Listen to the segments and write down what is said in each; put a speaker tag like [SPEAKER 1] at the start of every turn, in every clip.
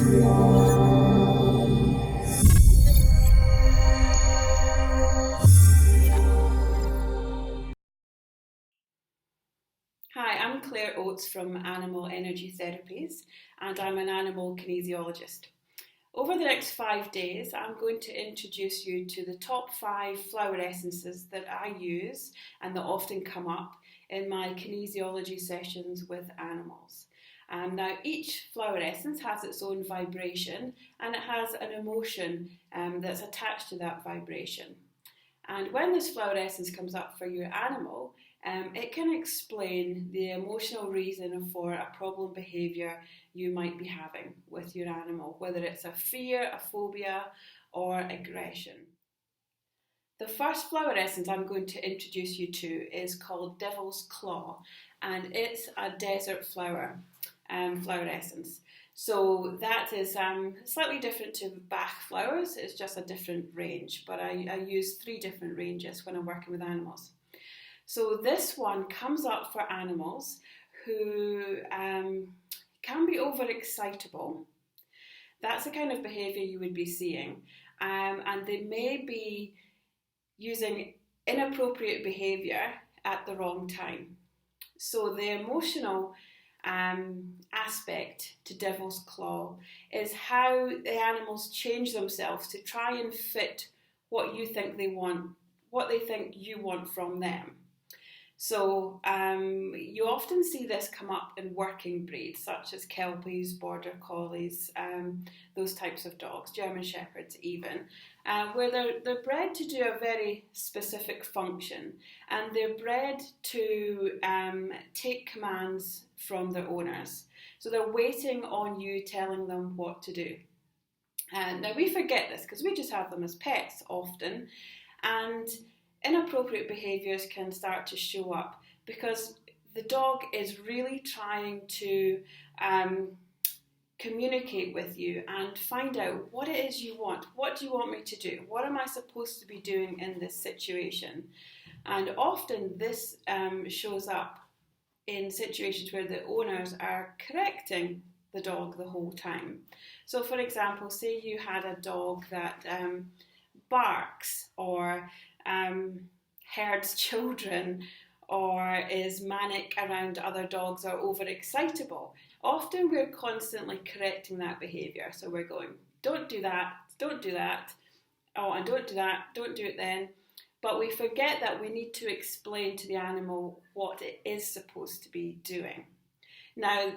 [SPEAKER 1] Hi, I'm Claire Oates from Animal Energy Therapies, and I'm an animal kinesiologist. Over the next 5 days, I'm going to introduce you to the top 5 flower essences that I use and that often come up in my kinesiology sessions with animals. Now, each flower essence has its own vibration and it has an emotion that's attached to that vibration. And when this flower essence comes up for your animal, it can explain the emotional reason for a problem behaviour you might be having with your animal, whether it's a fear, a phobia, or aggression. The first flower essence I'm going to introduce you to is called Devil's Claw, and it's a desert flower essence. So that is slightly different to Bach flowers. It's just a different range, but I use 3 different ranges when I'm working with animals. So this one comes up for animals who can be overexcitable. That's the kind of behaviour you would be seeing. And they may be using inappropriate behaviour at the wrong time. So the emotional aspect to Devil's Claw is how the animals change themselves to try and fit what you think they want, what they think you want from them. So you often see this come up in working breeds such as Kelpies, Border Collies, those types of dogs, German Shepherds even, where they're bred to do a very specific function, and they're bred to take commands from their owners. So they're waiting on you telling them what to do. Now we forget this because we just have them as pets often, and inappropriate behaviours can start to show up because the dog is really trying to communicate with you and find out what it is you want. What do you want me to do? What am I supposed to be doing in this situation? And often this shows up in situations where the owners are correcting the dog the whole time. So for example, say you had a dog that barks or herds children or is manic around other dogs or overexcitable. Often we're constantly correcting that behaviour. So we're going, don't do that, oh, and don't do that, don't do it then. But we forget that we need to explain to the animal what it is supposed to be doing. Now,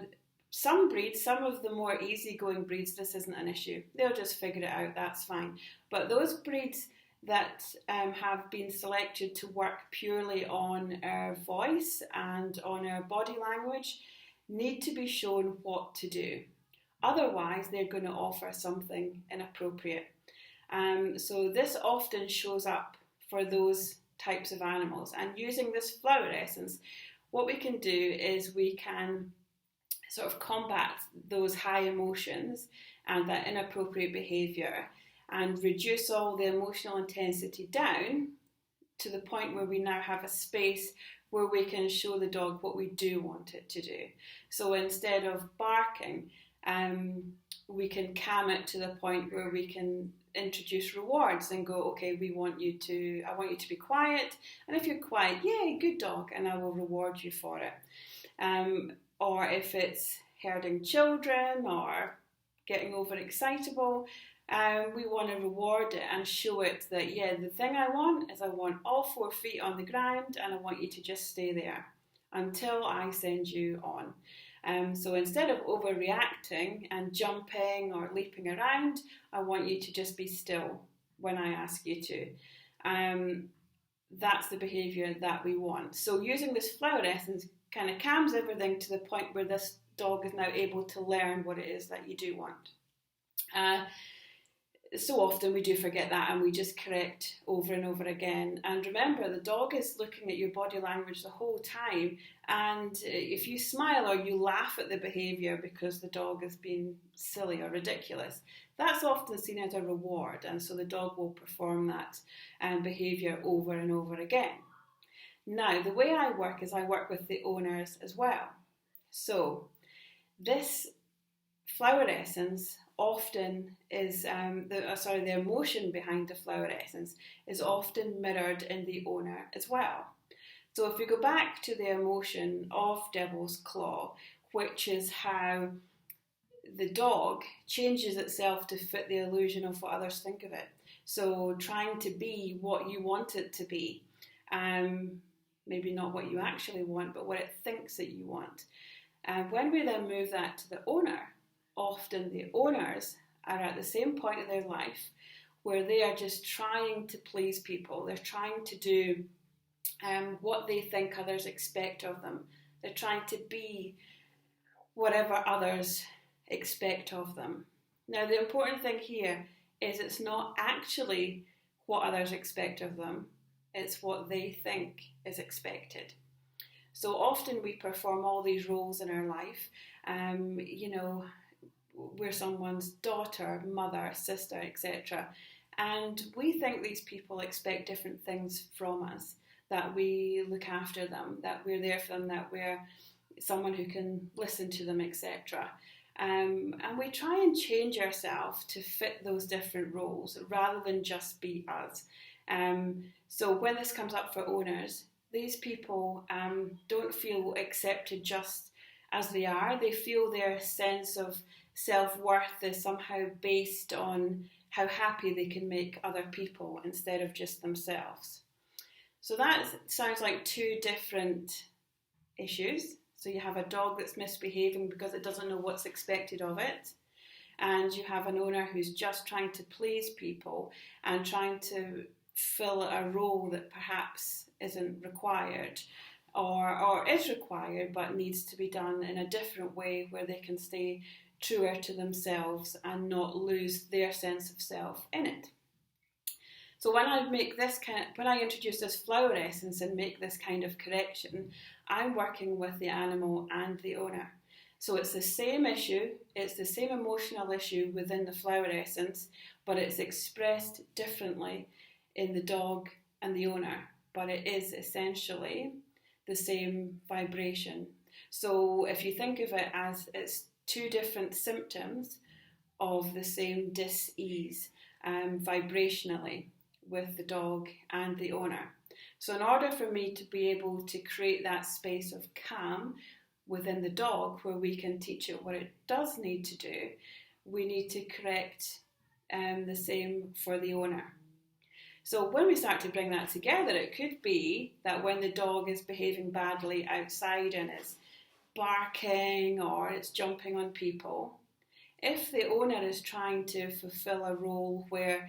[SPEAKER 1] some breeds, some of the more easygoing breeds, this isn't an issue. They'll just figure it out, that's fine. But those breeds that have been selected to work purely on our voice and on our body language need to be shown what to do. Otherwise, they're going to offer something inappropriate. So this often shows up for those types of animals. And using this flower essence, what we can do is we can sort of combat those high emotions and that inappropriate behaviour and reduce all the emotional intensity down to the point where we now have a space where we can show the dog what we do want it to do. So instead of barking, we can calm it to the point where we can introduce rewards and go, okay, I want you to be quiet, and if you're quiet, yay, good dog, and I will reward you for it. Or if it's herding children or getting overexcitable, we want to reward it and show it that, yeah, the thing I want is I want all 4 feet on the ground and I want you to just stay there until I send you on. So instead of overreacting and jumping or leaping around, I want you to just be still when I ask you to. That's the behaviour that we want. So using this flower essence kind of calms everything to the point where this dog is now able to learn what it is that you do want. So often we do forget that and we just correct over and over again. And remember, the dog is looking at your body language the whole time, and if you smile or you laugh at the behaviour because the dog is being silly or ridiculous, that's often seen as a reward, and so the dog will perform that behaviour over and over again. Now, the way I work is I work with the owners as well. So this flower essence often is the emotion behind the flower essence is often mirrored in the owner as well. So if we go back to the emotion of Devil's Claw, which is how the dog changes itself to fit the illusion of what others think of it. So trying to be what you want it to be, maybe not what you actually want, but what it thinks that you want. And when we then move that to the owner, often the owners are at the same point in their life where they are just trying to please people. They're trying to do what they think others expect of them. They're trying to be whatever others expect of them. Now, the important thing here is it's not actually what others expect of them, it's what they think is expected. So often we perform all these roles in our life. We're someone's daughter, mother, sister, etc. And we think these people expect different things from us, that we look after them, that we're there for them, that we're someone who can listen to them, etc. And we try and change ourselves to fit those different roles rather than just be us. So when this comes up for owners, these people don't feel accepted just as they are. They feel their sense of self-worth is somehow based on how happy they can make other people instead of just themselves. So that sounds like two different issues. So you have a dog that's misbehaving because it doesn't know what's expected of it, and you have an owner who's just trying to please people and trying to fill a role that perhaps isn't required or is required but needs to be done in a different way where they can stay truer to themselves and not lose their sense of self in it. So when I introduce this flower essence and make this kind of correction, I'm working with the animal and the owner. So it's the same issue, it's the same emotional issue within the flower essence, but it's expressed differently in the dog and the owner. But it is essentially the same vibration. So if you think of it as it's two different symptoms of the same dis-ease vibrationally with the dog and the owner. So in order for me to be able to create that space of calm within the dog where we can teach it what it does need to do, we need to correct the same for the owner. So when we start to bring that together, it could be that when the dog is behaving badly outside and is barking or it's jumping on people, if the owner is trying to fulfill a role where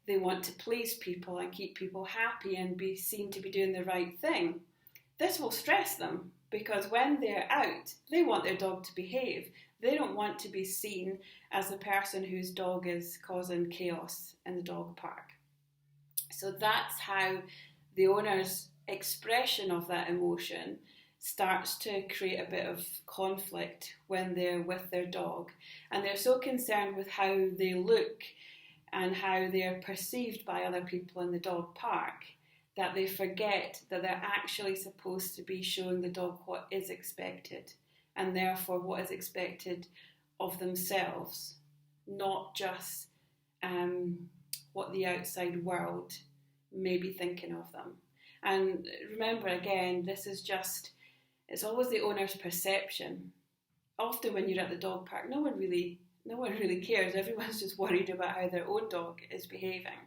[SPEAKER 1] they want to please people and keep people happy and be seen to be doing the right thing, this will stress them because when they're out, they want their dog to behave. They don't want to be seen as the person whose dog is causing chaos in the dog park. So that's how the owner's expression of that emotion starts to create a bit of conflict when they're with their dog. And they're so concerned with how they look and how they're perceived by other people in the dog park that they forget that they're actually supposed to be showing the dog what is expected, and therefore what is expected of themselves, not just what the outside world may be thinking of them. And remember, again, it's always the owner's perception. Often when you're at the dog park, no one really cares. Everyone's just worried about how their own dog is behaving.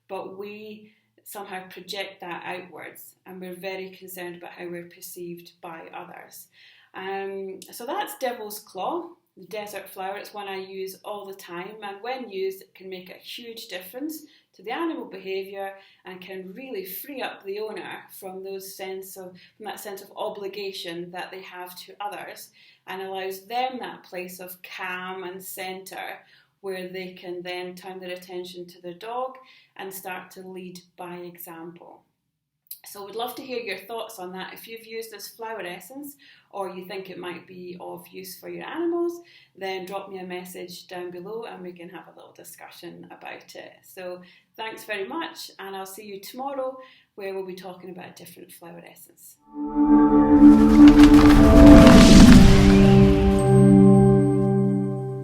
[SPEAKER 1] But we somehow project that outwards, and we're very concerned about how we're perceived by others. So that's Devil's Claw, the desert flower. It's one I use all the time, and when used, it can make a huge difference to the animal behaviour and can really free up the owner from that sense of obligation that they have to others, and allows them that place of calm and centre where they can then turn their attention to their dog and start to lead by example. So we'd love to hear your thoughts on that. If you've used this flower essence or you think it might be of use for your animals, then drop me a message down below and we can have a little discussion about it. So thanks very much, and I'll see you tomorrow where we'll be talking about a different flower essence.